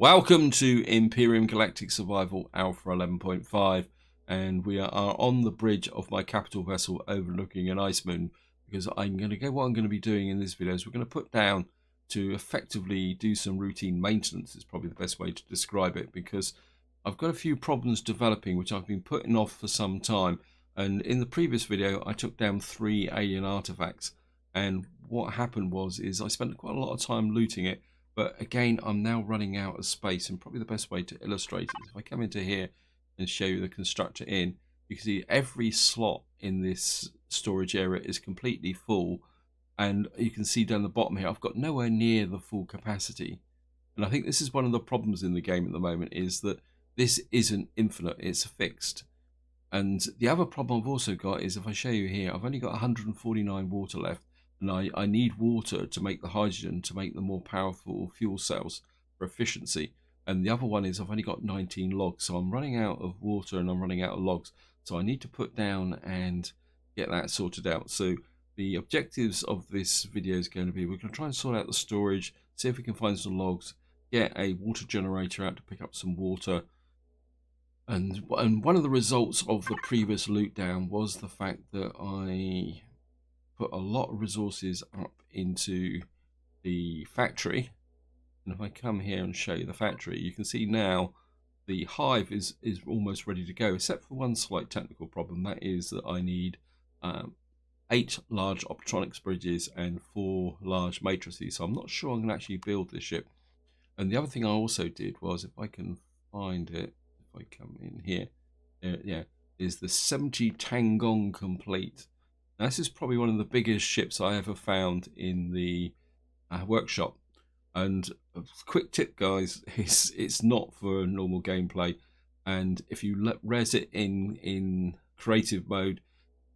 Welcome to Empyrion Galactic Survival Alpha 11.5, and we are on the bridge of my capital vessel overlooking an ice moon, because what I'm going to be doing in this video is we're going to put down to effectively do some routine maintenance. Is probably the best way to describe it, because I've got a few problems developing which I've been putting off for some time. And in the previous video I took down 3 alien artifacts, and what happened was I spent quite a lot of time looting it. But again, I'm now running out of space, and probably the best way to illustrate it is if I come into here and show you the constructor in, you can see every slot in this storage area is completely full, and you can see down the bottom here I've got nowhere near the full capacity. And I think this is one of the problems in the game at the moment, is that this isn't infinite, it's fixed. And the other problem I've also got is, if I show you here, I've only got 149 water left. And I need water to make the hydrogen, to make the more powerful fuel cells for efficiency. And the other one is I've only got 19 logs. So I'm running out of water and I'm running out of logs. So I need to put down and get that sorted out. So the objectives of this video is going to be, we're going to try and sort out the storage, see if we can find some logs, get a water generator out to pick up some water. And one of the results of the previous loot down was the fact that I put a lot of resources up into the factory. And if I come here and show you the factory, you can see now the hive is almost ready to go, except for one slight technical problem. That is that I need 8 large optronics bridges and 4 large matrices. So I'm not sure I'm going to actually build this ship. And the other thing I also did was, if I can find it, if I come in here, yeah, is the 70 Tangong complete. Now, this is probably one of the biggest ships I ever found in the workshop. And a quick tip, guys, it's not for normal gameplay. And if you res it in creative mode,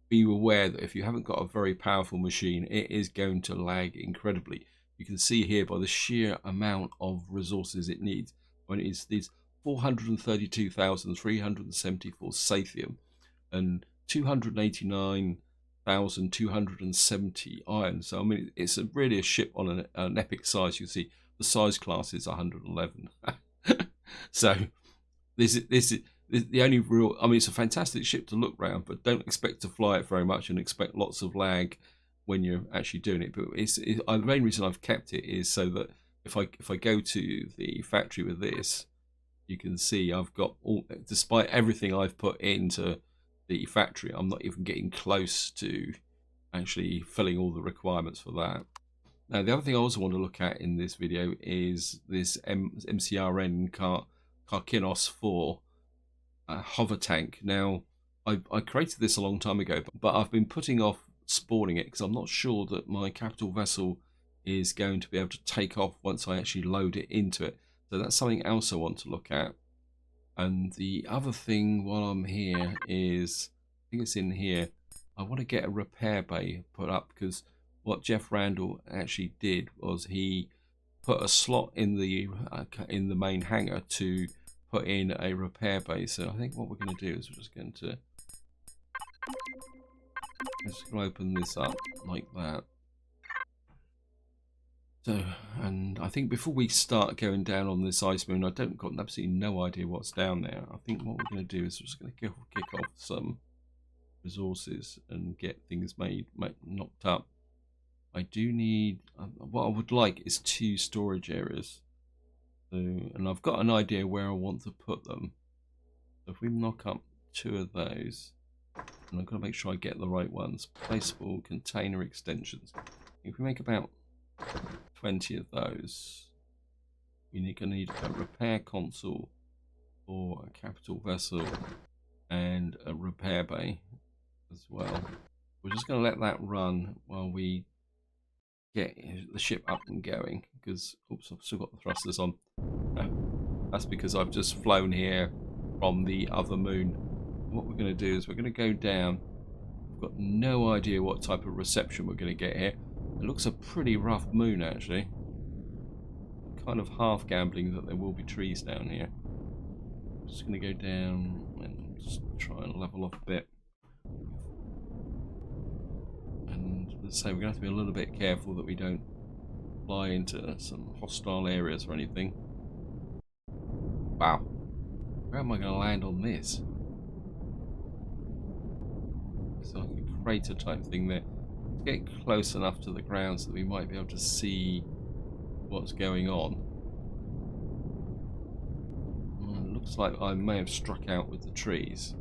be aware that if you haven't got a very powerful machine, it is going to lag incredibly. You can see here by the sheer amount of resources it needs. When it needs 432,374 Sathium and 289,270 iron. So I mean, it's really a ship on an epic size. You see the size class is 111. So this is the only real, I mean, it's a fantastic ship to look around, but don't expect to fly it very much and expect lots of lag when you're actually doing it. But the main reason I've kept it is so that if I go to the factory with this, you can see I've got all, despite everything I've put into the factory, I'm not even getting close to actually filling all the requirements for that. Now, the other thing I also want to look at in this video is this MCRN Karkinos 4 hover tank. Now, I created this a long time ago, but I've been putting off spawning it because I'm not sure that my capital vessel is going to be able to take off once I actually load it into it. So that's something else I want to look at. And the other thing while I'm here is, I think it's in here, I want to get a repair bay put up, because what Jeff Randall actually did was he put a slot in the main hangar to put in a repair bay. So I think what we're going to do is we're just going to open this up like that. So, and I think before we start going down on this ice moon, got absolutely no idea what's down there. I think what we're going to do is we're just going to kick off some resources and get things knocked up. I do need, what I would like is 2 storage areas. So, and I've got an idea where I want to put them. So if we knock up 2 of those, and I've got to make sure I get the right ones. Placeable container extensions. If we make about 20 of those, we're going to need a repair console for a capital vessel and a repair bay as well. We're just going to let that run while we get the ship up and going, because, oops, I've still got the thrusters on. That's because I've just flown here from the other moon. What we're going to do is we're going to go down. I've got no idea what type of reception we're going to get here. It looks a pretty rough moon, actually. I'm kind of half gambling that there will be trees down here. I'm just going to go down and just try and level off a bit. And as I say, we're going to have to be a little bit careful that we don't fly into some hostile areas or anything. Wow. Where am I going to land on this? It's like a crater type thing there. Let's get close enough to the ground so that we might be able to see what's going on. Looks like I may have struck out with the trees.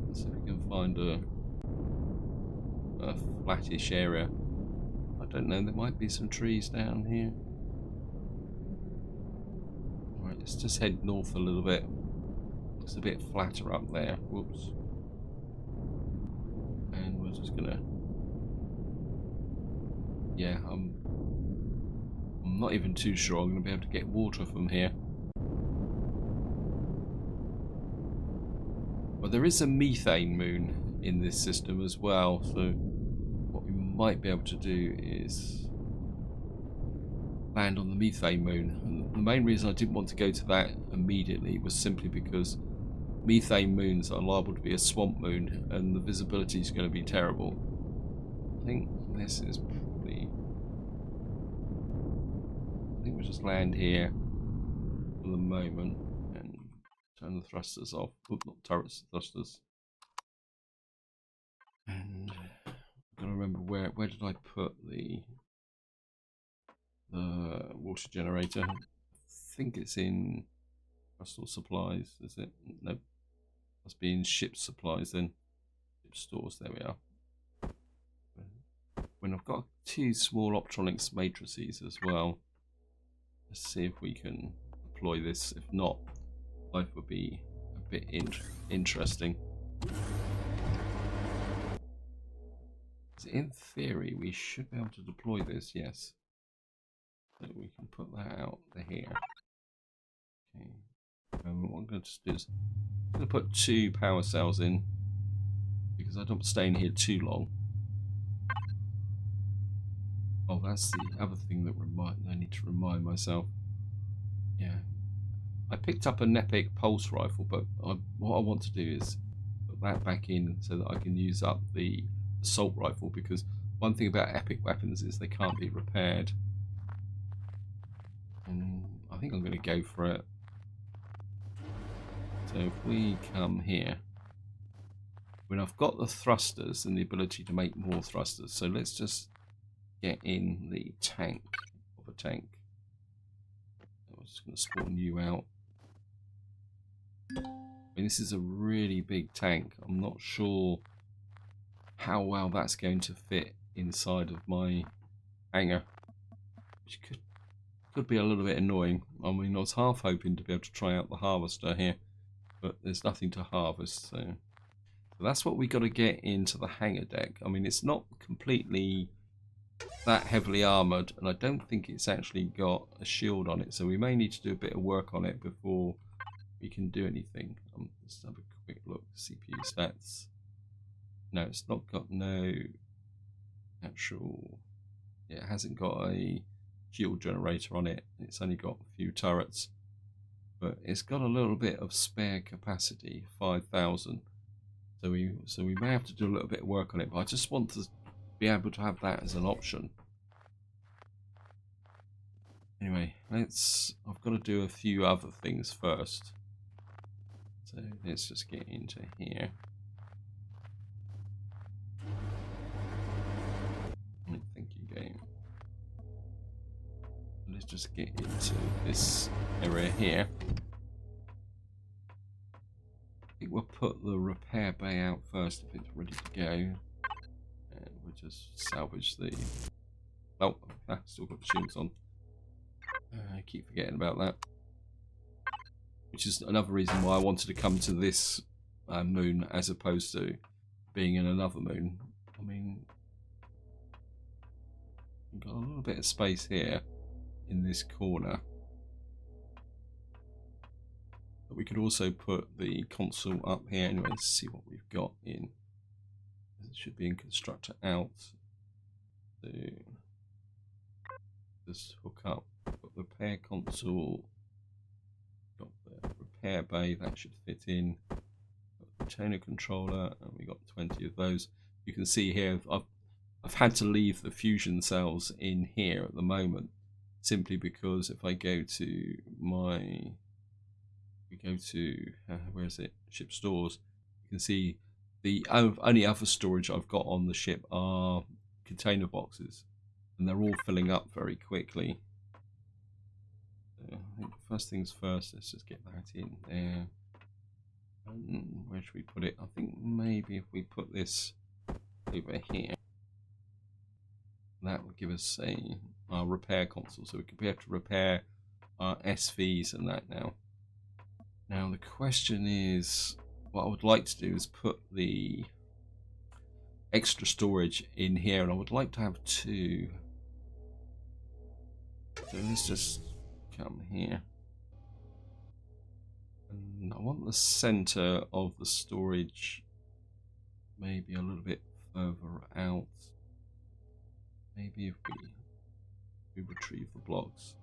Let's see if we can find a flattish area. I don't know, there might be some trees down here. Alright, let's just head north a little bit. Looks a bit flatter up there. Whoops. And we're just gonna... Yeah, I'm not even too sure I'm gonna be able to get water from here. Well, there is a methane moon in this system as well, so what we might be able to do is land on the methane moon. And the main reason I didn't want to go to that immediately was simply because methane moons are liable to be a swamp moon and the visibility is going to be terrible. I think this is probably... I think we'll just land here for the moment and turn the thrusters off. Oops, not turrets, thrusters. And I've got to remember where did I put the water generator? I think it's in crystal supplies, is it? No, must be in ship supplies then. Ship stores, there we are. When I've got 2 small optronics matrices as well, let's see if we can deploy this. If not, life would be a bit interesting. In theory, we should be able to deploy this, yes. So we can put that out to here. Okay. What I'm going to do is I'm going to put 2 power cells in because I don't stay in here too long. Oh, that's the other thing that I need to remind myself. Yeah, I picked up an epic pulse rifle, but what I want to do is put that back in so that I can use up the assault rifle, because one thing about epic weapons is they can't be repaired. And I think I'm going to go for it. So if we come here, when I've got the thrusters and the ability to make more thrusters, so let's just get in the tank of a tank. I'm just going to spawn you out. I mean, this is a really big tank. I'm not sure how well that's going to fit inside of my hangar, which could be a little bit annoying. I mean, I was half hoping to be able to try out the harvester here, but there's nothing to harvest, so that's what we got to get into the hangar deck. I mean, it's not completely that heavily armored, and I don't think it's actually got a shield on it, so we may need to do a bit of work on it before we can do anything. Let's have a quick look. CPU stats. No, it's not got no actual... Yeah, it hasn't got a shield generator on it. It's only got a few turrets, but it's got a little bit of spare capacity, 5,000. So we may have to do a little bit of work on it, but I just want to be able to have that as an option. Anyway, I've got to do a few other things first. So let's just get into here. Thank you, game. Let's just get into this area here. I think we'll put the repair bay out first if it's ready to go. And we'll just salvage the... Oh, still got the shields on. I keep forgetting about that. Which is another reason why I wanted to come to this moon as opposed to being in another moon. I mean, we've got a little bit of space here in this corner. But we could also put the console up here. Anyway, let's see what we've got in. It should be in constructor out. So just hook up. Got the repair console. Got the repair bay, that should fit in. Got the toner controller, and we got 20 of those. You can see here I've had to leave the fusion cells in here at the moment, simply because if I go to my we go to where is it? Ship stores. You can see the only other storage I've got on the ship are container boxes, and they're all filling up very quickly. So I think first things first, let's just get that in there. And where should we put it? I think maybe if we put this over here, that would give us our repair console, so we could be able to repair our SVs and that now. Now the question is, what I would like to do is put the extra storage in here, and I would like to have 2. So let's just come here. And I want the center of the storage maybe a little bit further out. Maybe if we retrieve the blocks,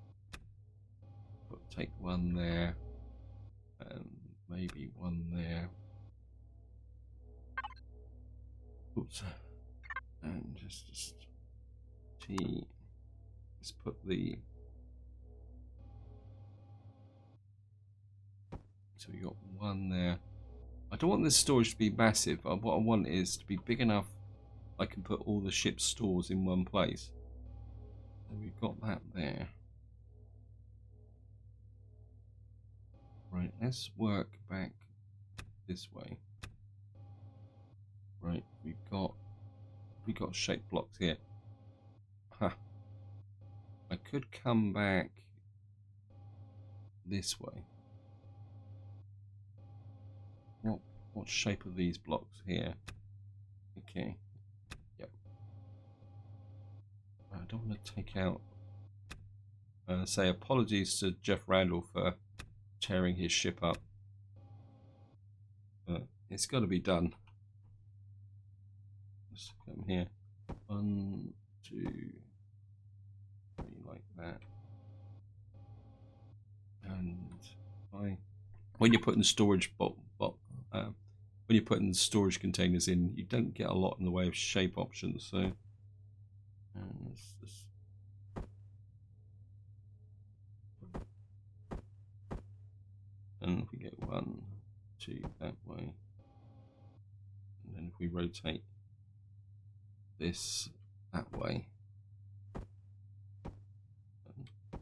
but take one there and maybe one there. Oops. And just let's put the, so we got one there. I don't want this storage to be massive. What I want is to be big enough I can put all the ship's stores in one place. So we've got that there. Right, let's work back this way. Right, we've got shape blocks here. Huh. I could come back this way. What shape are these blocks here? Okay. Yep. I don't want to take out. Say apologies to Jeff Randall for tearing his ship up, but it's got to be done. Let's come here. 1, 2, 3, like that. And when you're putting storage when you're putting storage containers in, you don't get a lot in the way of shape options. So let's just, and if we get 1, 2 that way, and then if we rotate this that way, I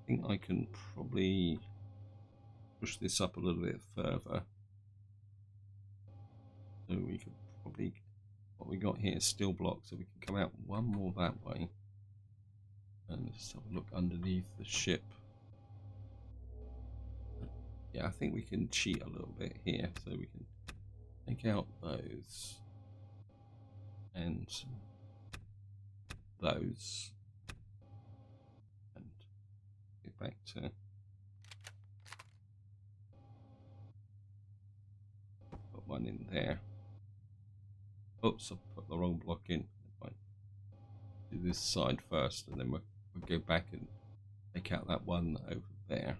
think I can probably push this up a little bit further. So we could probably, what we got here is steel blocks, so we can come out one more that way. And let's have a look underneath the ship. Yeah, I think we can cheat a little bit here, so we can take out those and those and get back to put one in there. Oops, I put the wrong block in. Do this side first, and then we'll go back and take out that one over there.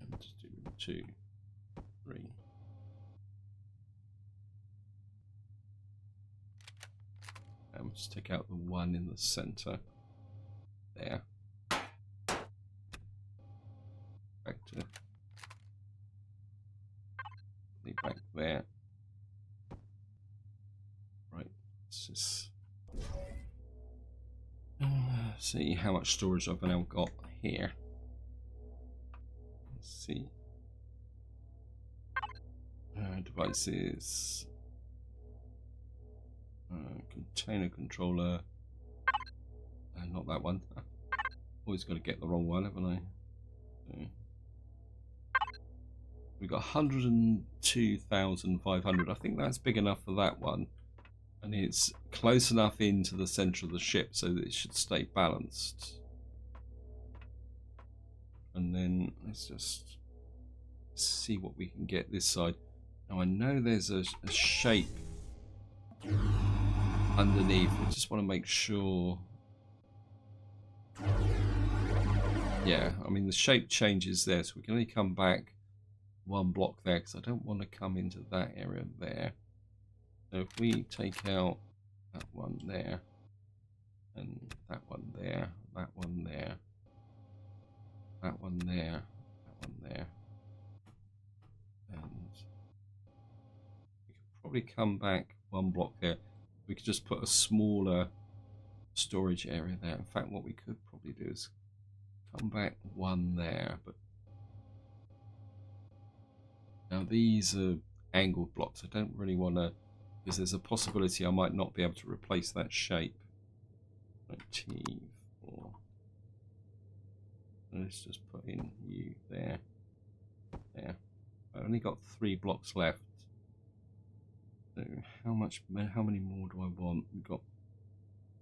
And just do 2, 3. And we'll just take out the one in the center there. Back to back there. Right, let's just see how much storage I've now got here. Let's see. Devices. Container controller. Not that one. Always got to get the wrong one, haven't I? We've got 102,500. I think that's big enough for that one. And it's close enough into the center of the ship so that it should stay balanced. And then let's just see what we can get this side. Now I know there's a shape underneath. I just want to make sure. Yeah, I mean the shape changes there, so we can only come back one block there because I don't want to come into that area there. So if we take out that one there, and that one there, that one there, that one one there, that one there. And we could probably come back one block there. We could just put a smaller storage area there. In fact, what we could probably do is come back one there. But now these are angled blocks. I don't really want to, because there's a possibility I might not be able to replace that shape. T4. Let's just put in you there. There. I only got 3 blocks left. So how many more do I want? We've got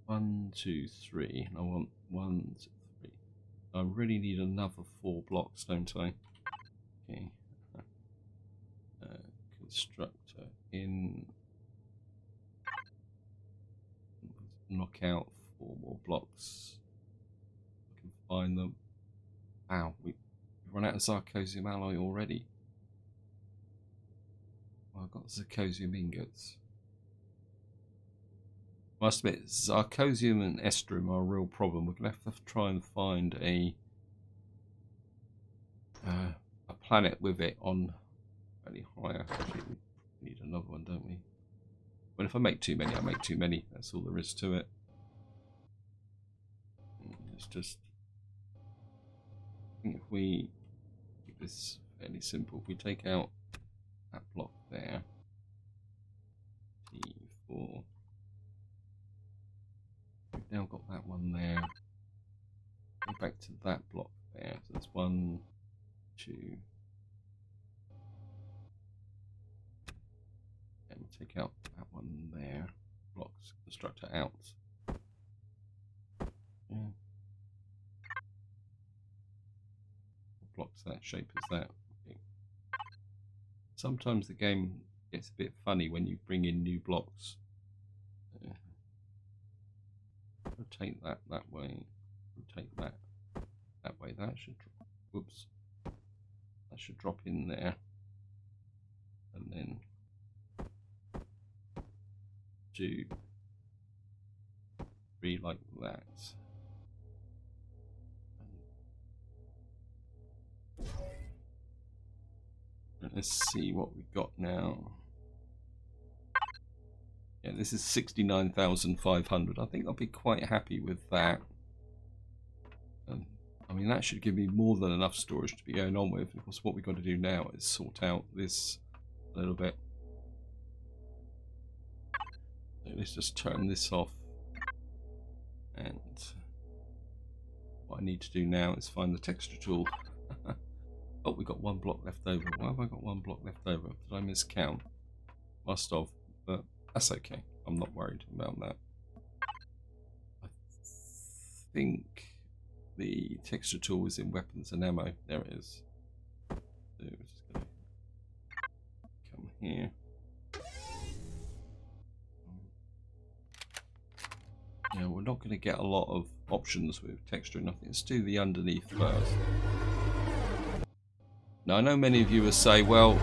1, 2, 3. And I want 1, 2, 3. I really need another 4 blocks, don't I? Okay. Constructor in. Knock out 4 more blocks. I can find them. Ow, we've run out of Zirconium alloy already. Well, I've got Zirconium ingots. Must admit, Zirconium and Estrum are a real problem. We're going to have to try and find a planet with it on any higher. Actually, we need another one, don't we? But if I make too many, I make too many. That's all there is to it. It's just, I think if we keep this fairly simple, if we take out that block there, T4, we've now got that one there. Go back to that block there. So that's 1, 2. And we'll take out that one there. Blocks constructor out. Yeah. Blocks that shape as that. Okay. Sometimes the game gets a bit funny when you bring in new blocks. Rotate that way. Rotate that way. That should. Whoops. That should drop in there. And then 2, 3 like that. Let's see what we've got now. Yeah, this is 69,500. I think I'll be quite happy with that. I mean, that should give me more than enough storage to be going on with. Of course, what we've got to do now is sort out this a little bit. So let's just turn this off. And what I need to do now is find the texture tool. Oh, we've got 1 block left over. Why have I got 1 block left over? Did I miscount? Must have, but that's okay. I'm not worried about that. I think the texture tool is in weapons and ammo. There it is. So we're just going to come here. Yeah, we're not going to get a lot of options with texture and nothing. Let's do the underneath first. Now, I know many of you will say, well,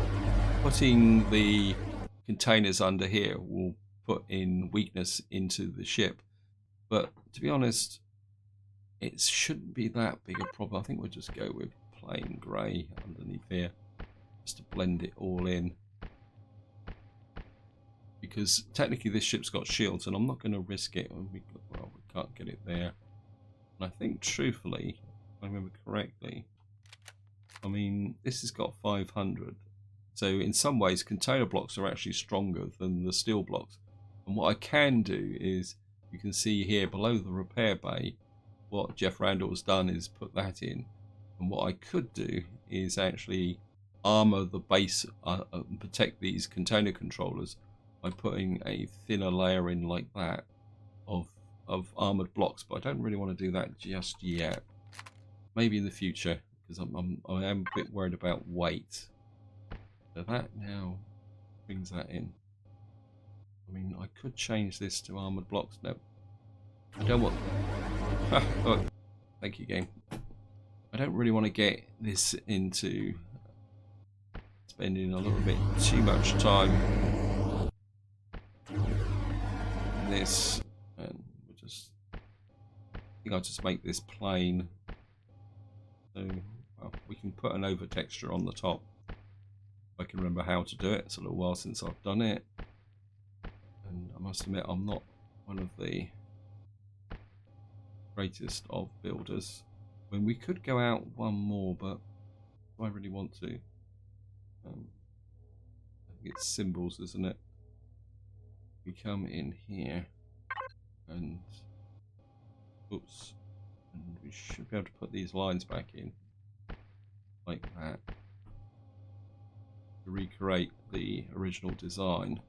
putting the containers under here will put in weakness into the ship. But to be honest, it shouldn't be that big a problem. I think we'll just go with plain grey underneath here, just to blend it all in. Because technically this ship's got shields, and I'm not going to risk it. Well, we can't get it there. And I think, truthfully, if I remember correctly, I mean, this has got 500. So in some ways, container blocks are actually stronger than the steel blocks. And what I can do is, you can see here below the repair bay, what Jeff Randall has done is put that in. And what I could do is actually armor the base and protect these container controllers by putting a thinner layer in like that of armored blocks. But I don't really want to do that just yet. Maybe in the future, because I am a bit worried about weight. So that now brings that in. I mean, I could change this to armored blocks. No, I don't want. Oh, thank you, game. I don't really want to get this into spending a little bit too much time in this, and we'll just. I think I'll just make this plain. So well, we can put an over texture on the top. I can remember how to do it. It's a little while since I've done it, and I must admit I'm not one of the greatest of builders. I mean, we could go out one more, but do I really want to? I think it's symbols, isn't it? We come in here and oops, and we should be able to put these lines back in like that to recreate the original design.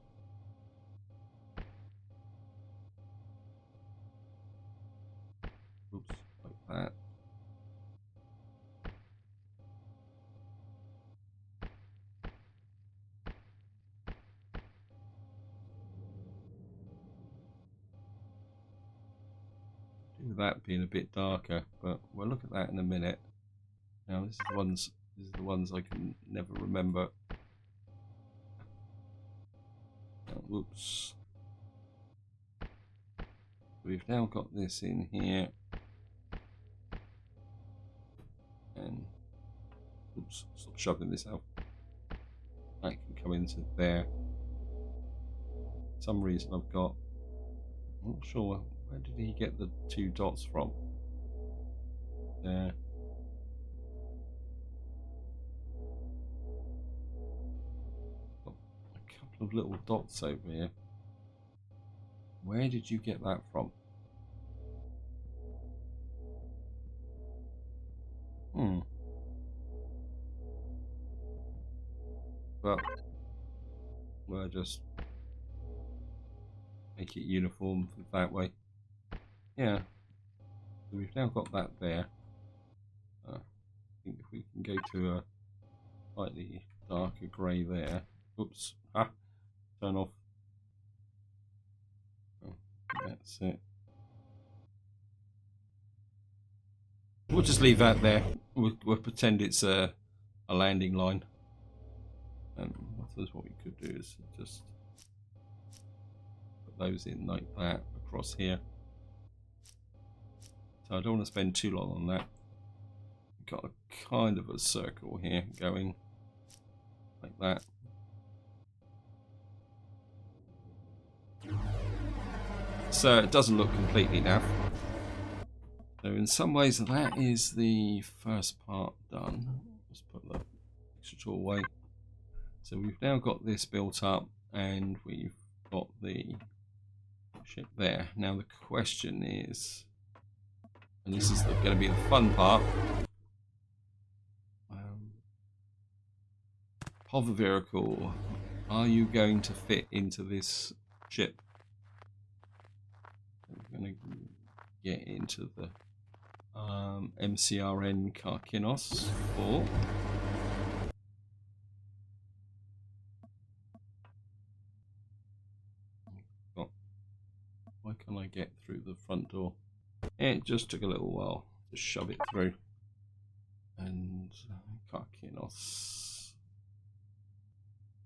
Oops, like that. Do that being a bit darker, but we'll look at that in a minute. Now this is the ones I can never remember. Oh, oops. We've now got this in here, and oops, stop shoving this out. That can come into there. For some reason I've got, I'm not sure, where did he get the 2 dots from? There. Got a couple of little dots over here. Where did you get that from? Well, we'll just make it uniform that way. Yeah, so we've now got that there. I think if we can go to a slightly darker grey there. Oops, turn off. Oh, that's it. We'll just leave that there. We'll pretend it's a landing line. And what we could do is just put those in like that across here. So I don't want to spend too long on that. Got a kind of a circle here going like that. So it doesn't look completely naff. So in some ways that is the first part done. Just put the extra tool away. So we've now got this built up and we've got the ship there. Now the question is, and this is going to be the fun part, hover vehicle, are you going to fit into this ship? We're going to get into the MCRN Karkinos 4. Why can't I get through the front door? It just took a little while to shove it through. And Karkinos.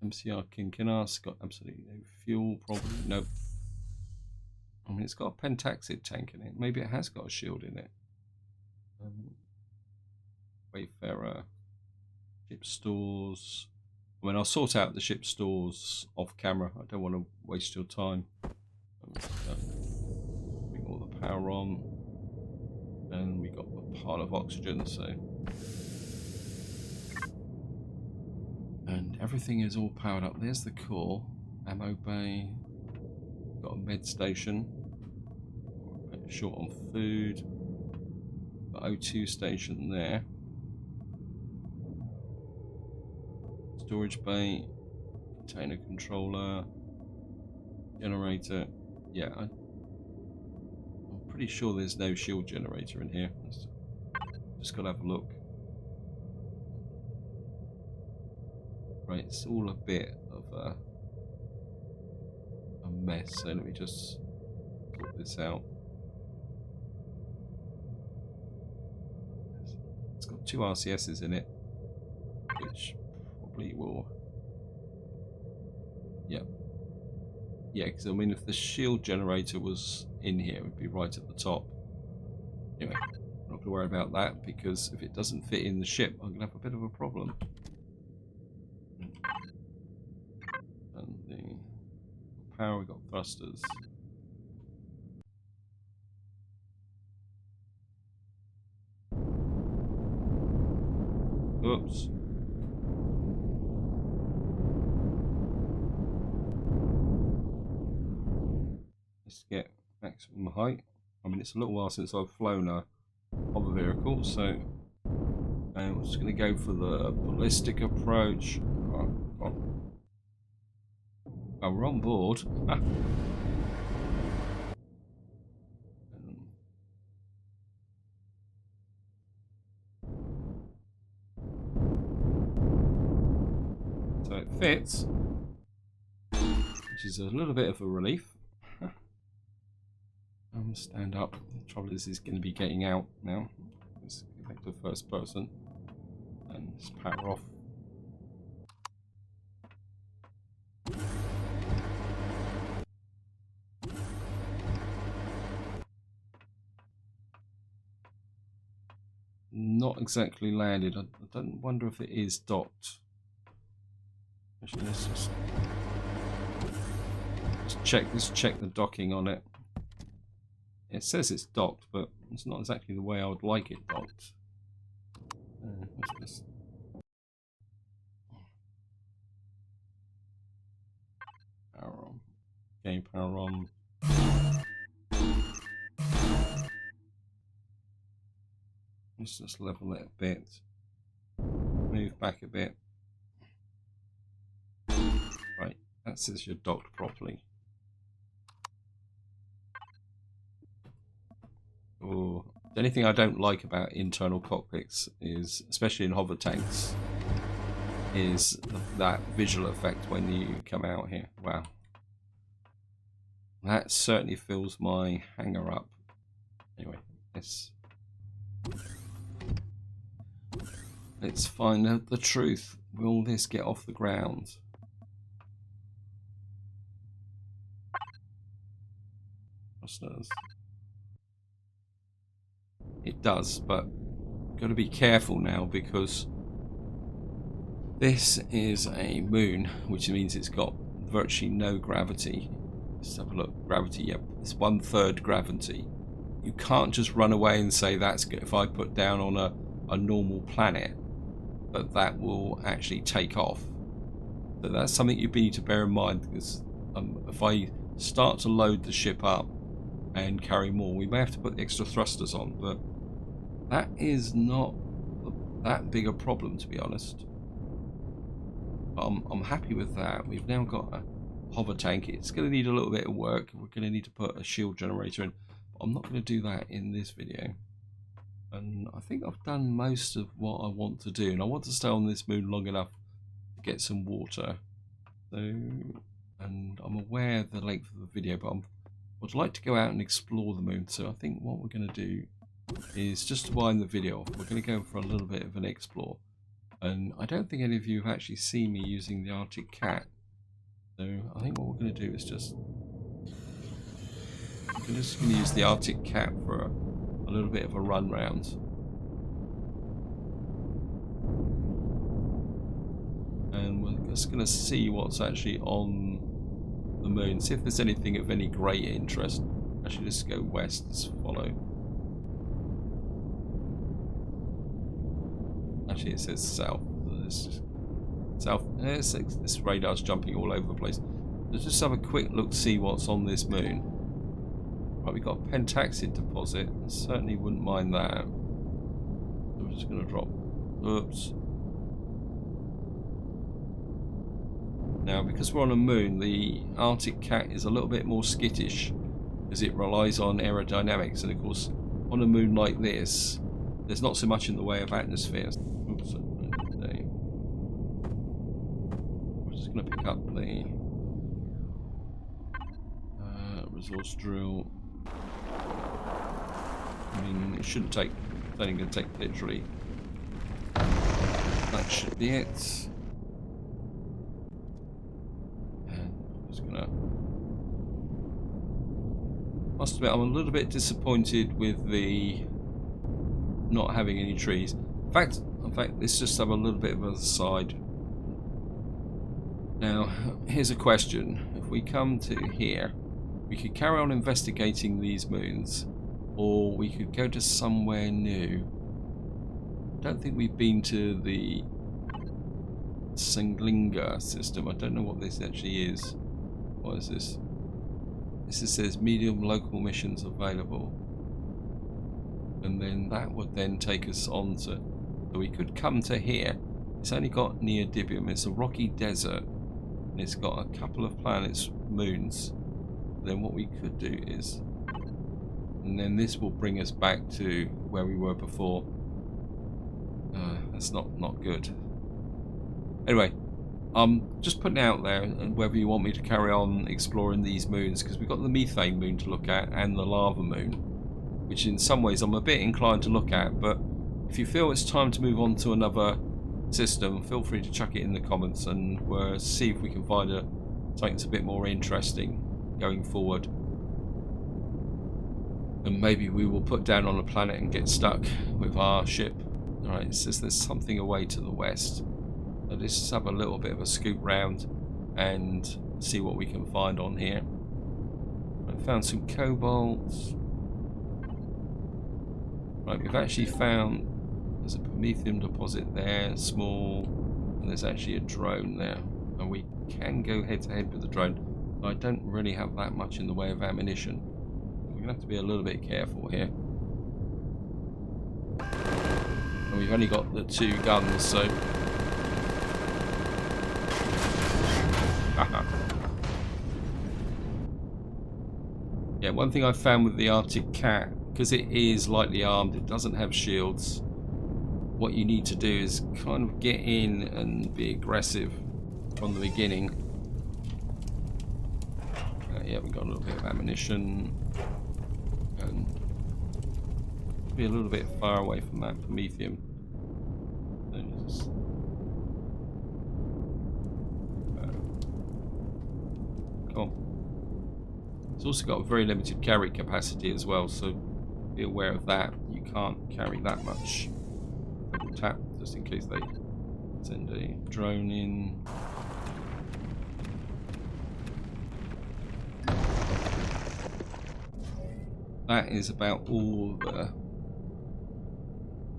MCR Kinkinas got absolutely no fuel, probably. Nope. I mean, it's got a pentaxid tank in it. Maybe it has got a shield in it. Wayfarer. Ship stores. I mean, I'll sort out the ship stores off camera. I don't want to waste your time. Bring all the power on. And we got a pile of oxygen, so. And everything is all powered up. There's the core. Ammo bay. Got a med station. Short on food. Got O2 station there. Storage bay. Container controller. Generator. Yeah, I'm pretty sure there's no shield generator in here. Just gotta have a look. Right, it's all a bit of a mess, so let me just sort this out. It's got 2 RCSs in it, which probably will... Yep. Yeah, because I mean, if the shield generator was in here, it would be right at the top. Anyway, I'm not going to worry about that, because if it doesn't fit in the ship, I'm going to have a bit of a problem. And the power, we got thrusters. Oops. Let's get maximum height. I mean, it's a little while since I've flown a hover vehicle, so I'm just going to go for the ballistic approach. Oh, we're on board. So it fits, which is a little bit of a relief. Stand up. The trouble is going to be getting out now. Let's go back to first person and let's power off. Not exactly landed. I don't wonder if it is docked. Actually, let's just check the docking on it. It says it's docked, but it's not exactly the way I would like it docked. Power on. Okay, power on. Let's just level it a bit. Move back a bit. Right, that says you're docked properly. Oh, the only thing I don't like about internal cockpits is, especially in hover tanks, is that visual effect when you come out here. Wow. That certainly fills my hanger up. Anyway, let's find out the truth. Will this get off the ground? It does, but got to be careful now, because this is a moon, which means it's got virtually no gravity. Let's have a look. Gravity, yep, it's 1/3 gravity. You can't just run away and say that's good. If I put down on a normal planet, that will actually take off. So that's something you need to bear in mind, because if I start to load the ship up and carry more, we may have to put the extra thrusters on, but that is not that big a problem, to be honest. I'm happy with that. We've now got a hover tank. It's going to need a little bit of work. We're going to need to put a shield generator in, but I'm not going to do that in this video. And I think I've done most of what I want to do, and I want to stay on this moon long enough to get some water. So, and I'm aware of the length of the video, but I'd like to go out and explore the moon. So I think what we're going to do is, just to wind the video off, we're going to go for a little bit of an explore. And I don't think any of you have actually seen me using the Arctic Cat. So I think what we're going to do is just going to use the Arctic Cat for a little bit of a run round. And we're just going to see what's actually on the moon, see if there's anything of any great interest. Actually, let's go west, let's follow. Actually, it says south. South. This radar's jumping all over the place. Let's just have a quick look, see what's on this moon. Right, we've got a pentaxid deposit. I certainly wouldn't mind that. So we're just going to drop. Oops. Now, because we're on a moon, the Arctic Cat is a little bit more skittish, as it relies on aerodynamics, and of course, on a moon like this, there's not so much in the way of atmosphere. Oops. We're just going to pick up the resource drill. I mean, it shouldn't take, it's only going to take literally. That should be it. And I'm just going to. Must admit, I'm a little bit disappointed with the not having any trees. In fact, let's just have a little bit of a side. Now, here's a question. If we come to here, we could carry on investigating these moons, or we could go to somewhere new. I don't think we've been to the Sanglinga system. I don't know what this actually is. What is this? This says medium local missions available. And then that would then take us on to... So we could come to here. It's only got neodymium. It's a rocky desert. And it's got a couple of planets, moons. Then what we could do is... And then this will bring us back to where we were before. That's not good. Anyway, just putting out there whether you want me to carry on exploring these moons, because we've got the methane moon to look at and the lava moon, which in some ways I'm a bit inclined to look at, but if you feel it's time to move on to another system, feel free to chuck it in the comments, and we'll see if we can find something that's a bit more interesting going forward. And maybe we will put down on a planet and get stuck with our ship. Alright, it says there's something away to the west. So let's have a little bit of a scoop round and see what we can find on here. I found some cobalt. Right, we've actually found there's a promethium deposit there, small, and there's actually a drone there. And we can go head to head with the drone. I don't really have that much in the way of ammunition. We're going to have to be a little bit careful here. And we've only got the 2 guns, so... Yeah, one thing I found with the Arctic Cat, because it is lightly armed, it doesn't have shields. What you need to do is kind of get in and be aggressive from the beginning. Yeah, we've got a little bit of ammunition. And be a little bit far away from that promethium. Just, come on. It's also got a very limited carry capacity as well, so be aware of that. You can't carry that much. Tap just in case they send a drone in. That is about all the...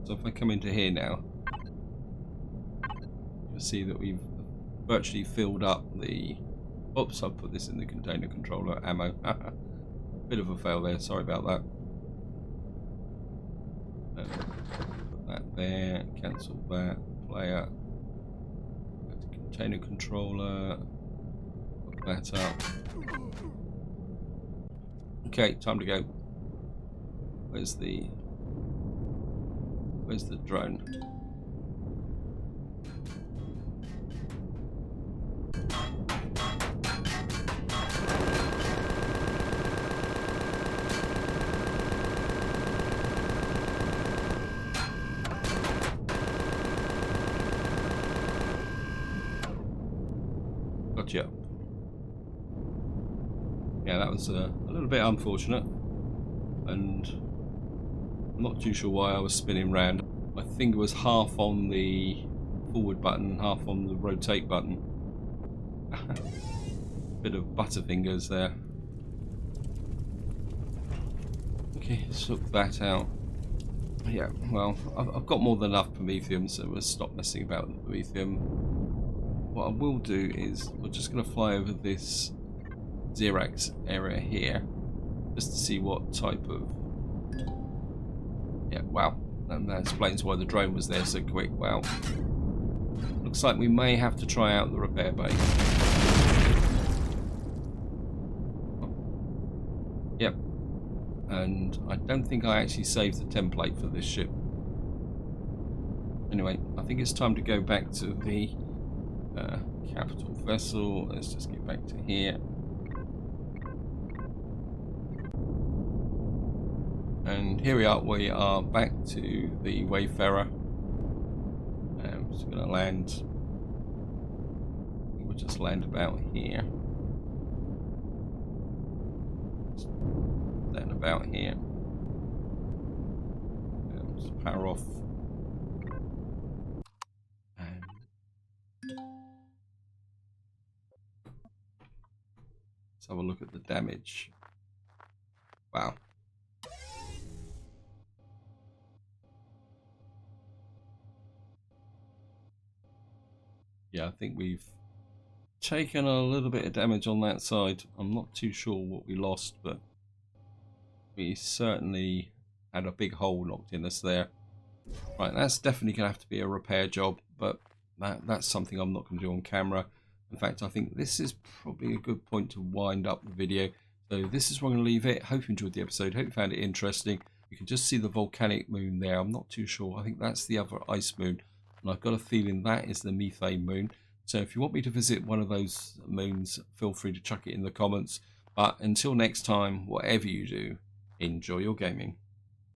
So if I come into here now, you'll see that we've virtually filled up the... Oops, I'll put this in the container controller ammo. Bit of a fail there, sorry about that. Put that there, cancel that, player, go to container controller, put that up. Okay, time to go. Where's the drone? Gotcha. Yeah, that was a little bit unfortunate, and I'm not too sure why I was spinning round. My finger was half on the forward button, half on the rotate button. Bit of butterfingers there. Okay, let's look that out. Yeah, well, I've got more than enough promethium, so we'll stop messing about with promethium. What I will do is we're just going to fly over this Xerax area here, just to see what type of... Yeah, wow. And that explains why the drone was there so quick. Wow. Looks like we may have to try out the repair bay. Oh. Yep. And I don't think I actually saved the template for this ship. Anyway, I think it's time to go back to the capital vessel. Let's just get back to here. And here we are back to the Wayfarer. I'm just going to land. We'll just land about here. Then about here. Just power off. And let's have a look at the damage. Wow. Yeah, I think we've taken a little bit of damage on that side. I'm not too sure what we lost, but we certainly had a big hole knocked in us there. Right, that's definitely going to have to be a repair job, but that's something I'm not going to do on camera. In fact, I think this is probably a good point to wind up the video. So this is where I'm going to leave it. Hope you enjoyed the episode. Hope you found it interesting. You can just see the volcanic moon there. I'm not too sure. I think that's the other ice moon. And I've got a feeling that is the methane moon. So if you want me to visit one of those moons, feel free to chuck it in the comments. But until next time, whatever you do, enjoy your gaming.